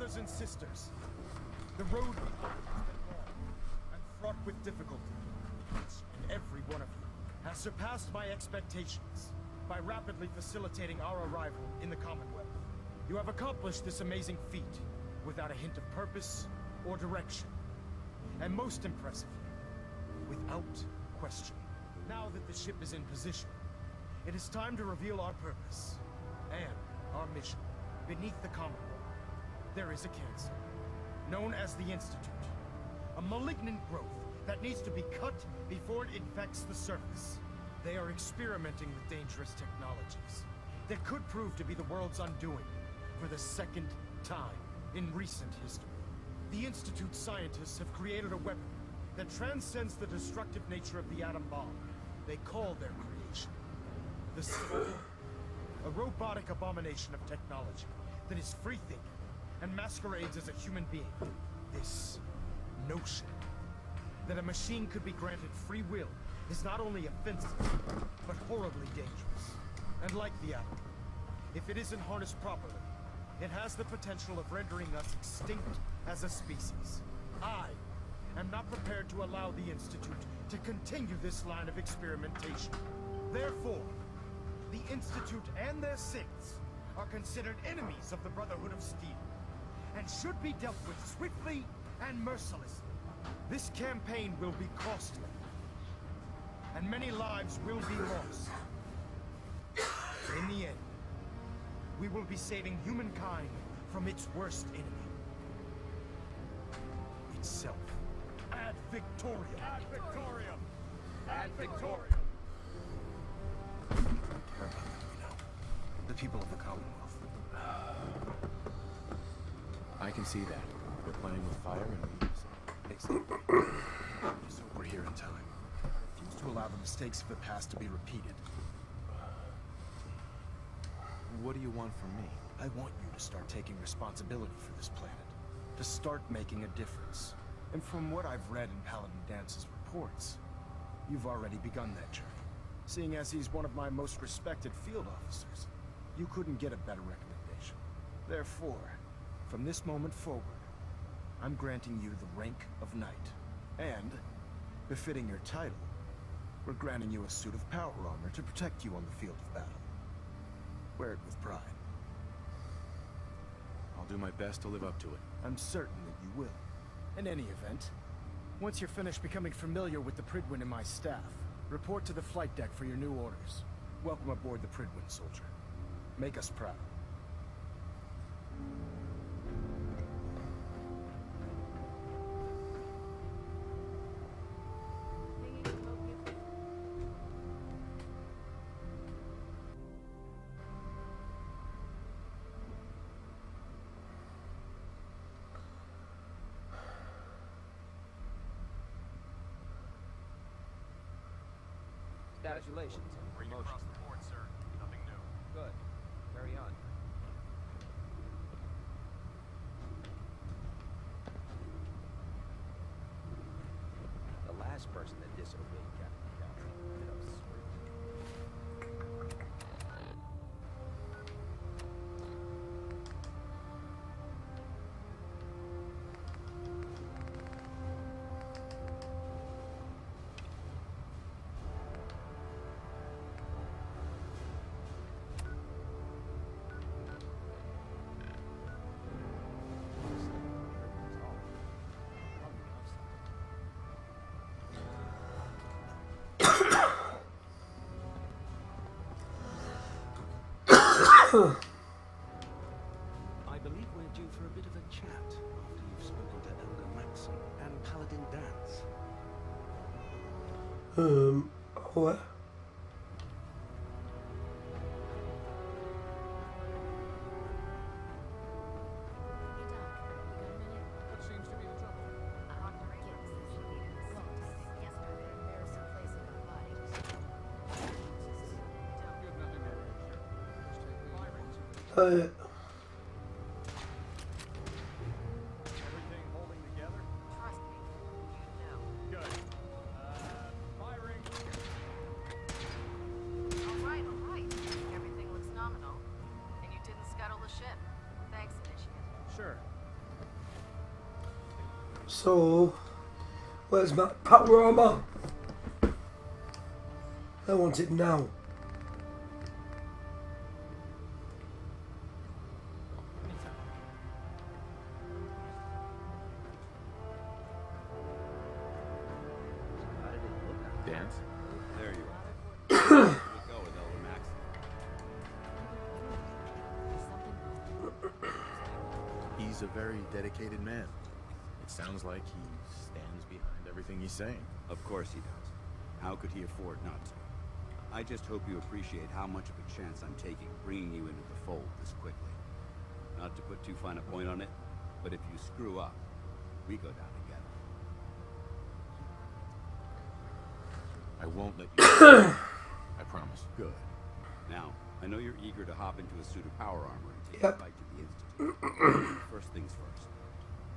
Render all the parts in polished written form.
brothers and sisters, the road has been long and fraught with difficulty. Each and every one of you has surpassed my expectations by rapidly facilitating our arrival in the Commonwealth. You have accomplished this amazing feat without a hint of purpose or direction. And most impressively, without question. Now that the ship is in position, it is time to reveal our purpose and our mission. Beneath the Commonwealth, there is a cancer, known as the Institute. A malignant growth that needs to be cut before it infects the surface. They are experimenting with dangerous technologies that could prove to be the world's undoing for the second time in recent history. The Institute scientists have created a weapon that transcends the destructive nature of the atom bomb. They call their creation the Civil, a robotic abomination of technology that is free-thinking and masquerades as a human being. This notion that a machine could be granted free will is not only offensive, but horribly dangerous. And like the atom, if it isn't harnessed properly, it has the potential of rendering us extinct as a species. I am not prepared to allow the Institute to continue this line of experimentation. Therefore, the Institute and their saints are considered enemies of the Brotherhood of Steel, and should be dealt with swiftly and mercilessly. This campaign will be costly, and many lives will be lost. In the end, we will be saving humankind from its worst enemy. Itself. Ad Victoriam! Ad Victoriam! Ad Victoriam! I care about them, you know. The people of the Commonwealth. I can see that. We're playing with fire and we use it. Exactly. So we're here in time. I refuse to allow the mistakes of the past to be repeated. What do you want from me? I want you to start taking responsibility for this planet. To start making a difference. And from what I've read in Paladin Dance's reports, you've already begun that journey. Seeing as he's one of my most respected field officers, you couldn't get a better recommendation. Therefore, from this moment forward, I'm granting you the rank of Knight. And, befitting your title, we're granting you a suit of power armor to protect you on the field of battle. Wear it with pride. I'll do my best to live up to it. I'm certain that you will. In any event, once you're finished becoming familiar with the Prydwen and my staff, report to the flight deck for your new orders. Welcome aboard the Prydwen, soldier. Make us proud. Congratulations on the promotion. Across the board, sir. Nothing new. Good. Carry on. The last person that disobeyed Captain Calvin ended up I believe we're due for a bit of a chat after you've spoken to Elder Maxson and Paladin Dance. What? What seems to be the trouble? You have nothing more to share. Just take my rings. Everything holding together? Good. Firing. All right. Everything looks nominal. And you didn't scuttle the ship. Thanks, Initiate. Sure. So, where's my power armor? I want it now. How did it look out Dance? there? You are. Here we go with Elder Max. He's a very dedicated man. It sounds like he stands behind everything he's saying. Of course he does. How could he afford not to? I just hope you appreciate how much of a chance I'm taking bringing you into the fold this quickly. Not to put too fine a point on it, but if you screw up, we go down together. I won't let you go. I promise. Good. Now, I know you're eager to hop into a suit of power armor and take Yep. a fight to the Institute. First things first.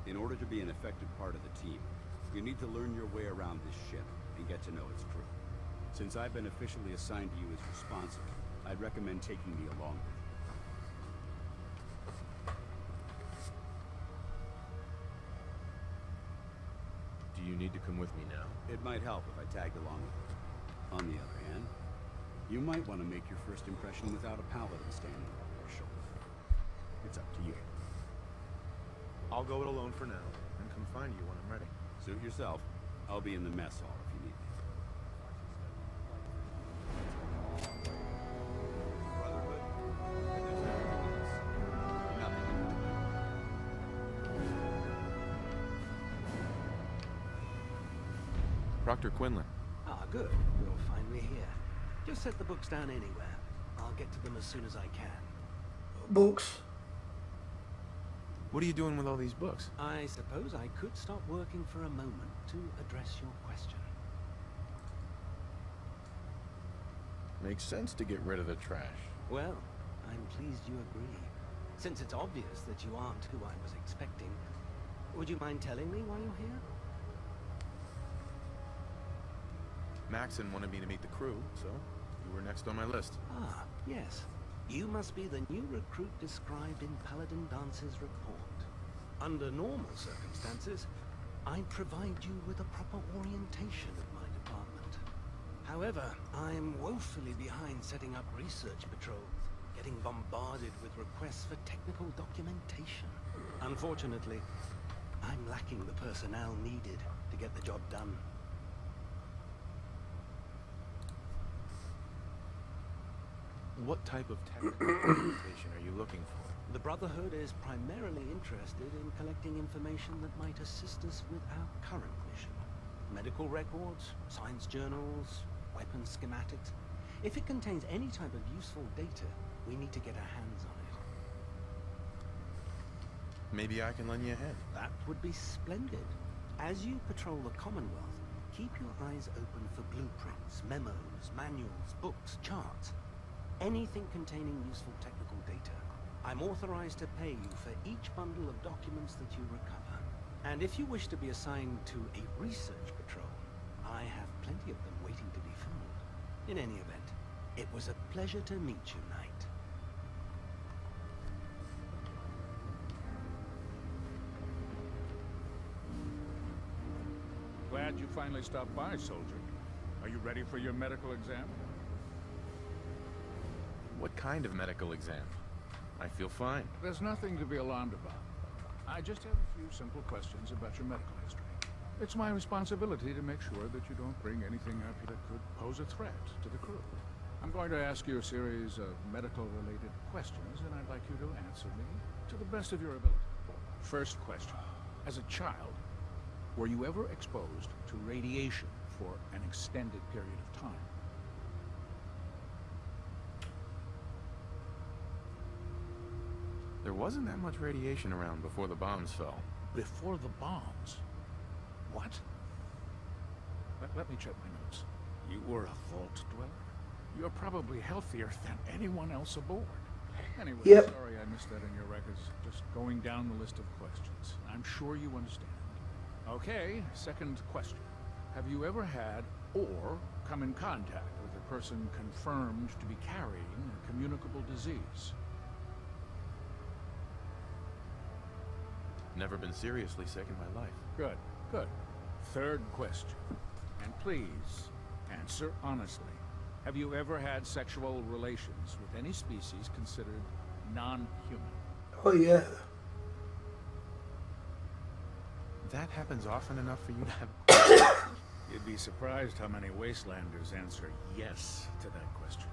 In order to be an effective part of the team, you need to learn your way around this ship and get to know its crew. Since I've been officially assigned to you as responsible, I'd recommend taking me along with you. Do you need to come with me now? It might help if I tagged along with you. On the other hand, you might want to make your first impression without a paladin standing over your shoulder. It's up to you. I'll go it alone for now, and come find you when I'm ready. Suit yourself. I'll be in the mess hall if you need me. Brotherhood, and there's nothing between us. Nothing in between. Proctor Quinlan. Ah, good. You'll find me here. Just set the books down anywhere. I'll get to them as soon as I can. Books. What are you doing with all these books? I suppose I could stop working for a moment to address your question. Makes sense to get rid of the trash. Well, I'm pleased you agree. Since it's obvious that you aren't who I was expecting, would you mind telling me why you're here? Maxon wanted me to meet the crew, so you were next on my list. Ah, yes. You must be the new recruit described in Paladin Dance's report. Under normal circumstances, I'd provide you with a proper orientation of my department. However, I'm woefully behind setting up research patrols, getting bombarded with requests for technical documentation. Unfortunately, I'm lacking the personnel needed to get the job done. What type of technical documentation are you looking for? The Brotherhood is primarily interested in collecting information that might assist us with our current mission. Medical records, science journals, weapon schematics. If it contains any type of useful data, we need to get our hands on it. Maybe I can lend you a hand. That would be splendid. As you patrol the Commonwealth, keep your eyes open for blueprints, memos, manuals, books, charts. Anything containing useful technical data. I'm authorized to pay you for each bundle of documents that you recover. And if you wish to be assigned to a research patrol, I have plenty of them waiting to be filled. In any event, it was a pleasure to meet you, Knight. Glad you finally stopped by, soldier. Are you ready for your medical exam? What kind of medical exam? I feel fine. There's nothing to be alarmed about. I just have a few simple questions about your medical history. It's my responsibility to make sure that you don't bring anything up that could pose a threat to the crew. I'm going to ask you a series of medical-related questions, and I'd like you to answer me to the best of your ability. First question. As a child, were you ever exposed to radiation for an extended period of time? There wasn't that much radiation around before the bombs fell. Before the bombs? What? Let me check my notes. You were a vault dweller? You're probably healthier than anyone else aboard. Anyway, Yep. sorry I missed that in your records. Just going down the list of questions. I'm sure you understand. Okay, second question. Have you ever had or come in contact with a person confirmed to be carrying a communicable disease? Never been seriously sick in my life. Good, good. Third question. And please, answer honestly. Have you ever had sexual relations with any species considered non-human? Oh yeah. That happens often enough for you to have... You'd be surprised how many wastelanders answer yes to that question.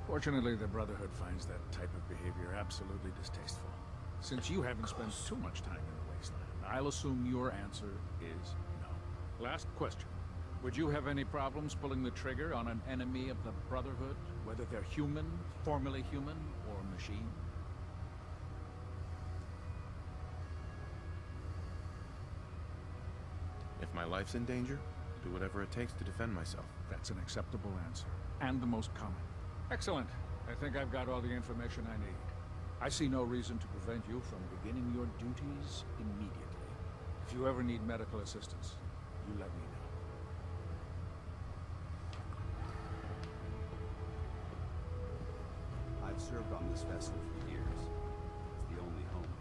Fortunately, the Brotherhood finds that type of behavior absolutely distasteful. Since you haven't spent too much time in the wasteland, I'll assume your answer is no. Last question. Would you have any problems pulling the trigger on an enemy of the Brotherhood, whether they're human, formerly human, or machine? If my life's in danger, do whatever it takes to defend myself. That's an acceptable answer, and the most common. Excellent. I think I've got all the information I need. I see no reason to prevent you from beginning your duties immediately. If you ever need medical assistance, you let me know. I've served on this vessel for years. It's the only home.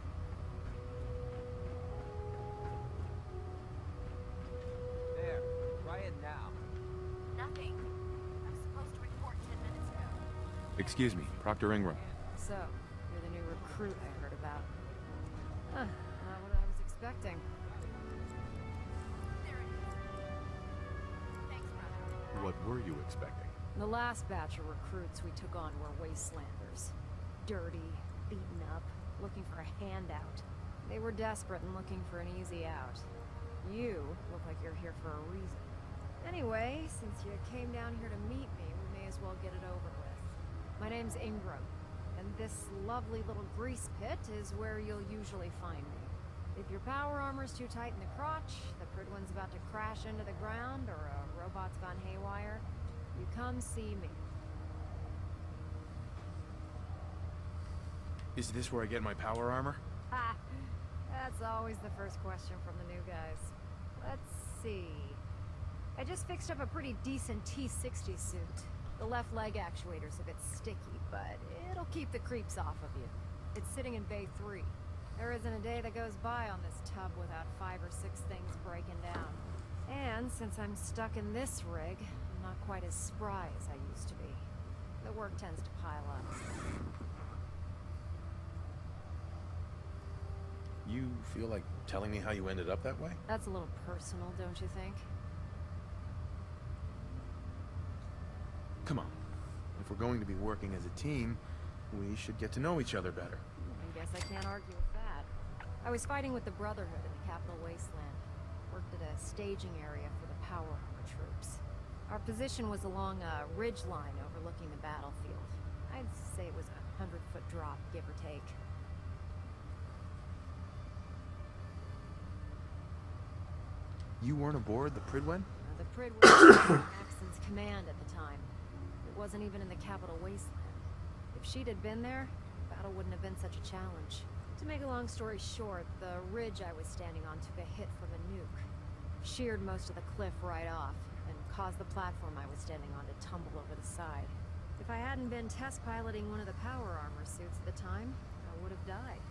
There. Try it now. Nothing. I was supposed to report 10 minutes ago. Excuse me, Proctor Ingram. So, you're the new recruit I heard about. Huh, not what I was expecting. There it is. Thanks, brother. What were you expecting? The last batch of recruits we took on were wastelanders. Dirty, beaten up, looking for a handout. They were desperate and looking for an easy out. You look like you're here for a reason. Anyway, since you came down here to meet me, we may as well get it over with. My name's Ingram, and this lovely little grease pit is where you'll usually find me. If your power armor's too tight in the crotch, the Pridwen's about to crash into the ground, or a robot's gone haywire, you come see me. Is this where I get my power armor? Ha! That's always the first question from the new guys. Let's see. I just fixed up a pretty decent T-60 suit. The left leg actuator's a bit sticky, but it'll keep the creeps off of you. It's sitting in Bay 3. There isn't a day that goes by on this tub without 5 or 6 things breaking down. And since I'm stuck in this rig, I'm not quite as spry as I used to be. The work tends to pile up. You feel like telling me how you ended up that way? That's a little personal, don't you think? Come on. If we're going to be working as a team, we should get to know each other better. I guess I can't argue with that. I was fighting with the Brotherhood in the Capital Wasteland. Worked at a staging area for the power armor troops. Our position was along a ridge line overlooking the battlefield. I'd say it was a 100-foot drop, give or take. You weren't aboard the Pridwen? The Prid was Axon's command at the time. It wasn't even in the Capital Wasteland. If she'd had been there, battle wouldn't have been such a challenge. To make a long story short, the ridge I was standing on took a hit from a nuke. Sheared most of the cliff right off, and caused the platform I was standing on to tumble over the side. If I hadn't been test piloting one of the power armor suits at the time, I would have died.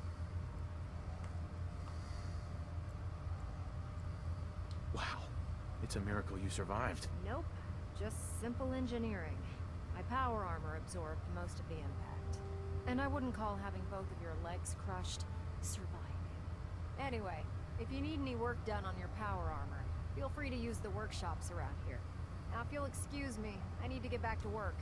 Wow. It's a miracle you survived. Nope. Just simple engineering. My power armor absorbed most of the impact. And I wouldn't call having both of your legs crushed surviving. Anyway, if you need any work done on your power armor, feel free to use the workshops around here. Now, if you'll excuse me, I need to get back to work.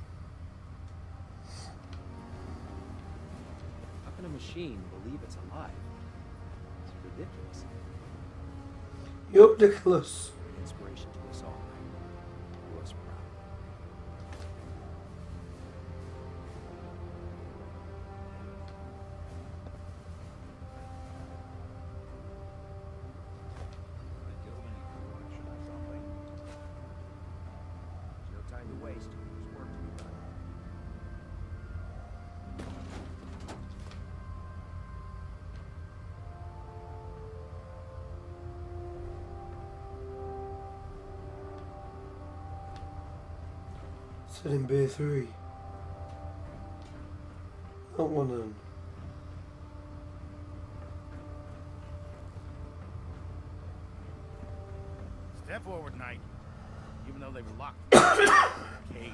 How can a machine believe it's alive? It's ridiculous. You're ridiculous. Inspiration to us all. Was proud. There's no time to waste. There's work to be done. Sit in Bay 3. Not one of them. Step forward, Knight. Even though they were locked in a cage.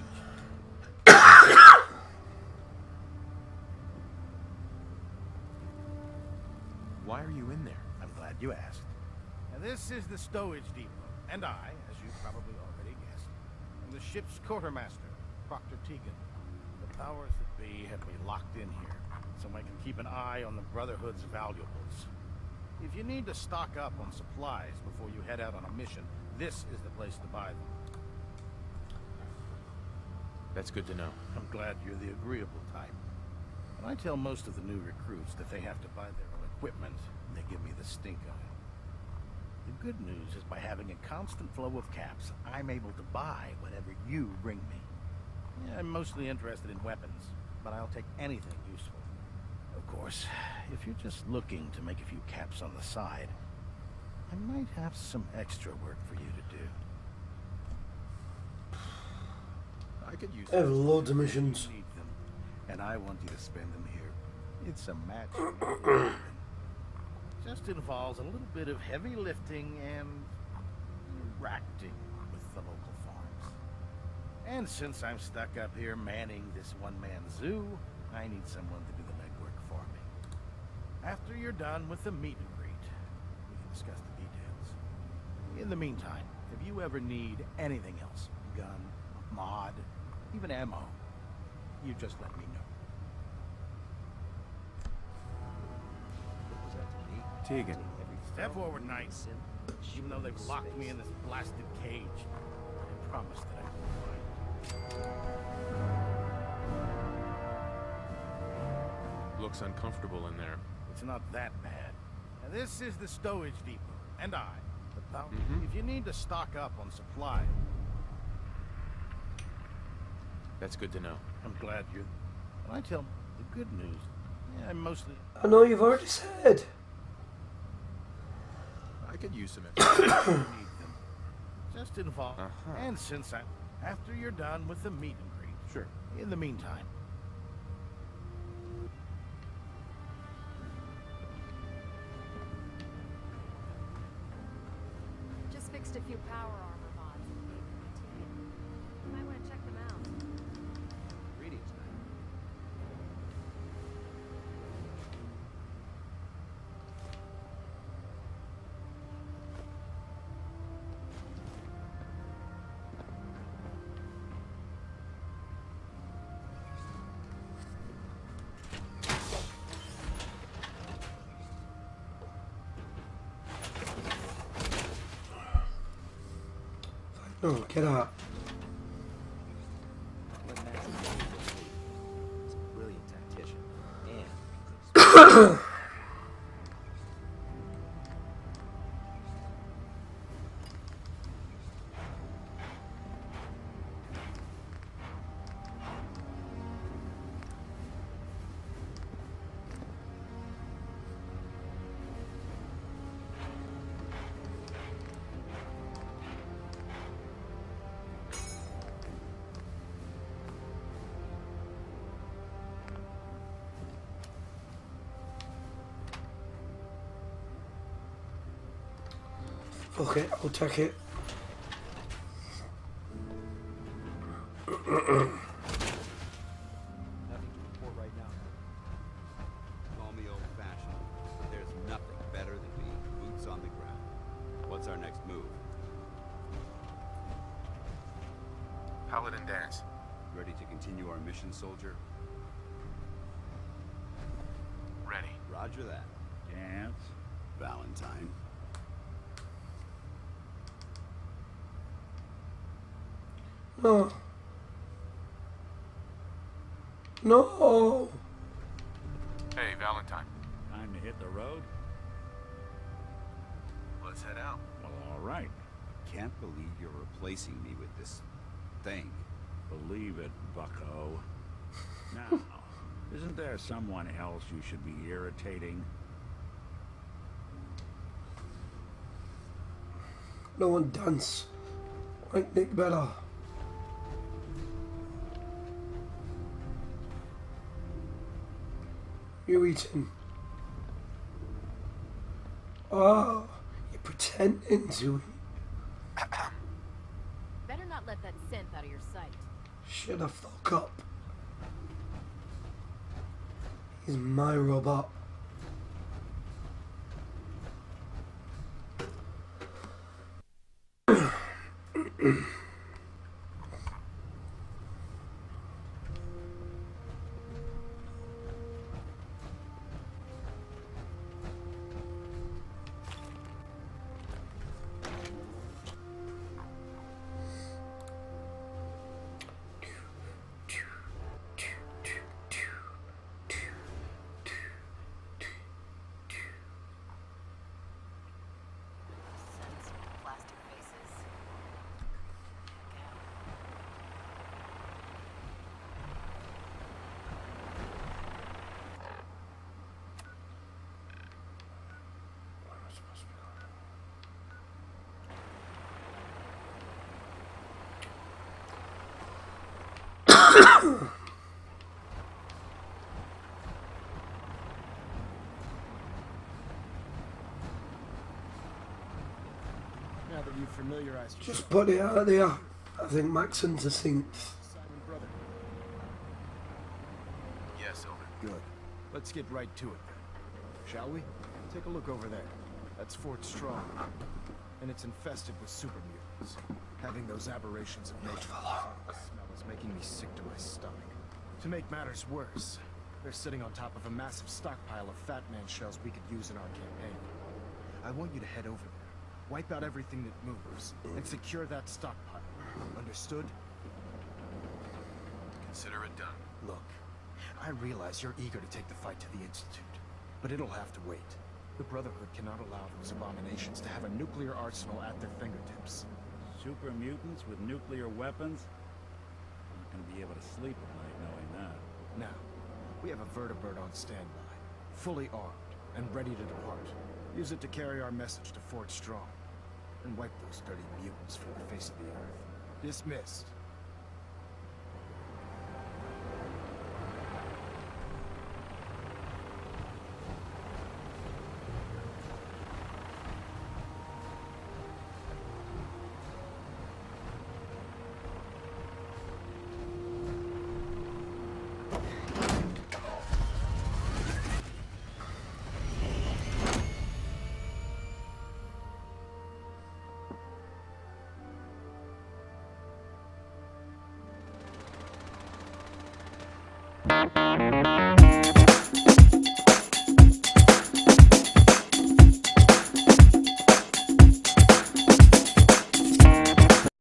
Why are you in there? I'm glad you asked. Now, this is the stowage depot, and I, as you probably already guessed, am the ship's quartermaster, Proctor Tegan. The powers that be have me locked in here, so I can keep an eye on the Brotherhood's valuables. If you need to stock up on supplies before you head out on a mission, this is the place to buy them. That's good to know. I'm glad you're the agreeable type. When I tell most of the new recruits that they have to buy their own equipment, they give me the stink eye. The good news is by having a constant flow of caps, I'm able to buy whatever you bring me. Yeah, I'm mostly interested in weapons, but I'll take anything useful. Of course, if you're just looking to make a few caps on the side, I might have some extra work for you to do. I could use I have loads of missions. You need them, and I want you to spend them here. It's a match made in heaven. Just involves a little bit of heavy lifting and interacting with the local farms. And since I'm stuck up here manning this one-man zoo, I need someone to do the legwork for me. After you're done with the meet and greet, we can discuss the details. In the meantime, if you ever need anything else, gun, mod, even ammo, you just let me know. What was that to me? Tegan. Step forward, Knight. Even though they've locked me in this blasted cage, I promised that I wouldn't mind. Looks uncomfortable in there. It's not that bad. Now, this is the stowage depot, and I, the power. If you need to stock up on supplies, That's good to know. I'm glad you're. When I tell the good news, yeah, I'm mostly. I know you've already said. I could use some extra. need them. Just involve. Uh-huh. And since after you're done with the meet and greet, Sure. in the meantime. Just fixed a few power armor mods and gave them to you. You might want to check them out. Greetings, Knight. No, get out. What Matthew did was a brilliant tactician and Okay, I'll take it. nothing to report right now. Call me old-fashioned, but there's nothing better than being boots on the ground. What's our next move? Paladin dance. Ready to continue our mission, soldier? Ready. Roger that. Dance. Valentine. No. No. Hey, Valentine. Time to hit the road? Let's head out. Well, all right. Can't believe you're replacing me with this thing. Believe it, bucko. Now, isn't there someone else you should be irritating? No one dance like Nick Bella. You eating? Oh, you're pretending to eat. out of your sight. Shut the fuck up. He's my robot. Plastic faces. Now that you've familiarized yourself Just put it out there. I think Maxon's a synth. Simon brother. Yes, Elder. Good. Let's get right to it then. Shall we? Take a look over there. That's Fort Strong. And it's infested with super mutants. Having those aberrations of nature smell is making me sick to my stomach. To make matters worse, they're sitting on top of a massive stockpile of Fat Man shells we could use in our campaign. I want you to head over there, wipe out everything that moves, and secure that stockpile. Understood? Consider it done. Look, I realize you're eager to take the fight to the Institute, but it'll have to wait. The Brotherhood cannot allow those abominations to have a nuclear arsenal at their fingertips. Super mutants with nuclear weapons? I'm not gonna be able to sleep at night knowing that. Now, we have a vertibird on standby, fully armed and ready to depart. Use it to carry our message to Fort Strong, and wipe those dirty mutants from the face of the earth. Dismissed.